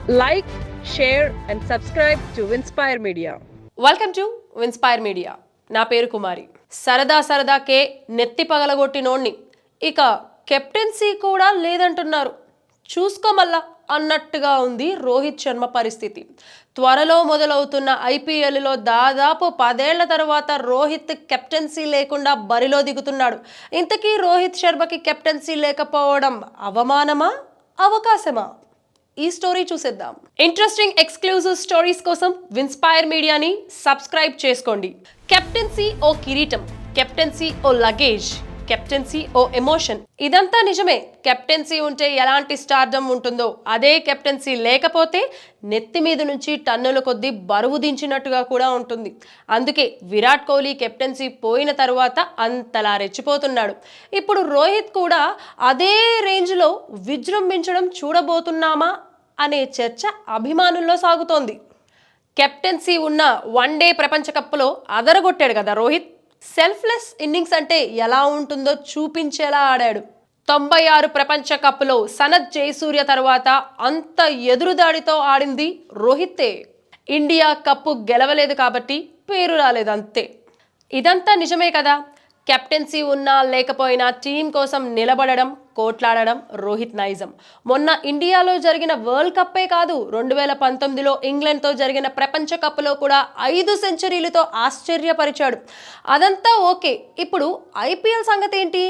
Like, share and subscribe to Winspire Media. Welcome to Winspire media. నా పేరు కుమారి. సరదాకే నెత్తి పగలగొట్టినోణ్ణి ఇక కెప్టెన్సీ కూడా లేదంటున్నారు. చూసుకోమల్లా అన్నట్టుగా ఉంది రోహిత్ శర్మ పరిస్థితి. త్వరలో మొదలవుతున్న ఐపీఎల్లో దాదాపు 10 ఏళ్ల తర్వాత రోహిత్ కెప్టెన్సీ లేకుండా బరిలో దిగుతున్నాడు. ఇంతకీ రోహిత్ శర్మకి కెప్టెన్సీ లేకపోవడం అవమానమా, అవకాశమా? ఈ స్టోరీ చూసేద్దాం. ఇంట్రెస్టింగ్ ఎక్స్క్లూజివ్ స్టోరీస్ కోసం విన్స్పైర్ మీడియాని సబ్స్క్రైబ్ చేసుకోండి. కెప్టెన్సీ ఓ కిరీటం, కెప్టెన్సీ ఓ లగేజ్, కెప్టెన్సీ ఓ ఎమోషన్. ఇదంతా నిజమే. కెప్టెన్సీ ఉంటే ఎలాంటి స్టార్డమ్ ఉంటుందో అదే కెప్టెన్సీ లేకపోతే నెత్తి మీద నుంచి టన్నుల కొద్దీ బరువు దించినట్టుగా కూడా ఉంటుంది. అందుకే విరాట్ కోహ్లీ కెప్టెన్సీ పోయిన తర్వాత అంతలా రెచ్చిపోతున్నాడు. ఇప్పుడు రోహిత్ కూడా అదే రేంజ్లో విజృంభించడం చూడబోతున్నామా అనే చర్చ అభిమానుల్లో సాగుతోంది. కెప్టెన్సీ ఉన్న వన్డే ప్రపంచ కప్లో అదరగొట్టాడు కదా రోహిత్. సెల్ఫ్లెస్ ఇన్నింగ్స్ అంటే ఎలా ఉంటుందో చూపించేలా ఆడాడు. 96 ప్రపంచ కప్లో సనత్ జయసూర్య తర్వాత అంత ఎదురుదాడితో ఆడింది రోహితే. ఇండియా కప్పు గెలవలేదు కాబట్టి పేరు రాలేదు అంతే. ఇదంతా నిజమే కదా. కెప్టెన్సీ ఉన్నా లేకపోయినా టీం కోసం నిలబడడం, కోట్లాడడం రోహిత్ నైజం. మొన్న ఇండియాలో జరిగిన వరల్డ్ కప్పే కాదు, 2019లో ఇంగ్లాండ్తో జరిగిన ప్రపంచ కప్లో కూడా 5 సెంచరీలతో ఆశ్చర్యపరిచాడు. అదంతా ఓకే. ఇప్పుడు ఐపీఎల్ సంగతి ఏంటి?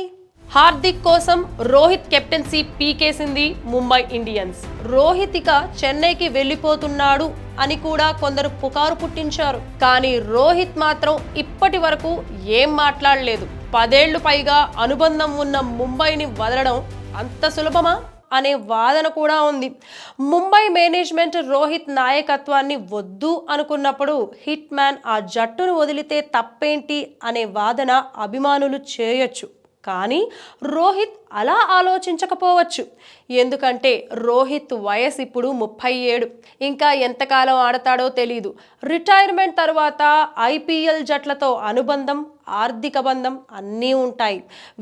హార్దిక్ కోసం రోహిత్ కెప్టెన్సీ పీకేసింది ముంబై ఇండియన్స్. రోహిత్ ఇక చెన్నైకి వెళ్ళిపోతున్నాడు అని కూడా కొందరు పుకారు పుట్టించారు. కానీ రోహిత్ మాత్రం ఇప్పటి వరకు ఏం మాట్లాడలేదు. 10 ఏళ్లు పైగా అనుబంధం ఉన్న ముంబైని వదలడం అంత సులభమా అనే వాదన కూడా ఉంది. ముంబై మేనేజ్మెంట్ రోహిత్ నాయకత్వాన్ని వద్దు అనుకున్నప్పుడు హిట్ మ్యాన్ ఆ జట్టును వదిలితే తప్పేంటి అనే వాదన అభిమానులు చేయొచ్చు. కానీ రోహిత్ అలా ఆలోచించకపోవచ్చు. ఎందుకంటే రోహిత్ వయసు ఇప్పుడు 37. ఇంకా ఎంతకాలం ఆడతాడో తెలీదు. రిటైర్మెంట్ తర్వాత ఐపీఎల్ జట్లతో అనుబంధం, ఆర్థిక బంధం అన్నీ ఉంటాయి.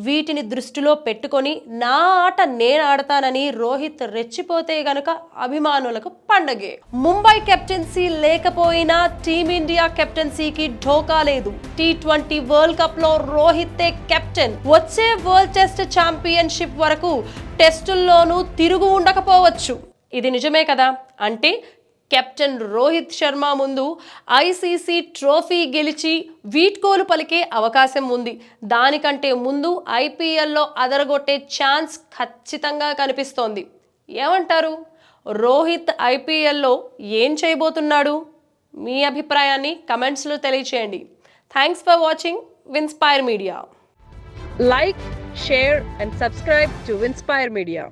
వీటిని దృష్టిలో పెట్టుకొని నా ఆట నేను ఆడతానని రోహిత్ రెచ్చిపోతే గనుక అభిమానులకు పండగే. ముంబై కెప్టెన్సీ లేకపోయినా టీమిండియా కెప్టెన్సీకి ఢోకా లేదు. T20 వరల్డ్ కప్ లో రోహితే కెప్టెన్. వచ్చే వరల్డ్ టెస్ట్ ఛాంపియన్షిప్ వరకు టెస్టుల్లోనూ తిరుగు ఉండకపోవచ్చు. ఇది నిజమే కదా. అంటే కెప్టెన్ రోహిత్ శర్మ ముందు ఐసీసీ ట్రోఫీ గెలిచి వీడ్కోలు పలికే అవకాశం ఉంది. దానికంటే ముందు ఐపీఎల్లో అదరగొట్టే ఛాన్స్ ఖచ్చితంగా కనిపిస్తోంది. ఏమంటారు? రోహిత్ ఐపీఎల్లో ఏం చేయబోతున్నాడు? మీ అభిప్రాయాన్ని కమెంట్స్లో తెలియచేయండి. Thanks for watching Winspire media. Like, share and subscribe to Winspire Media.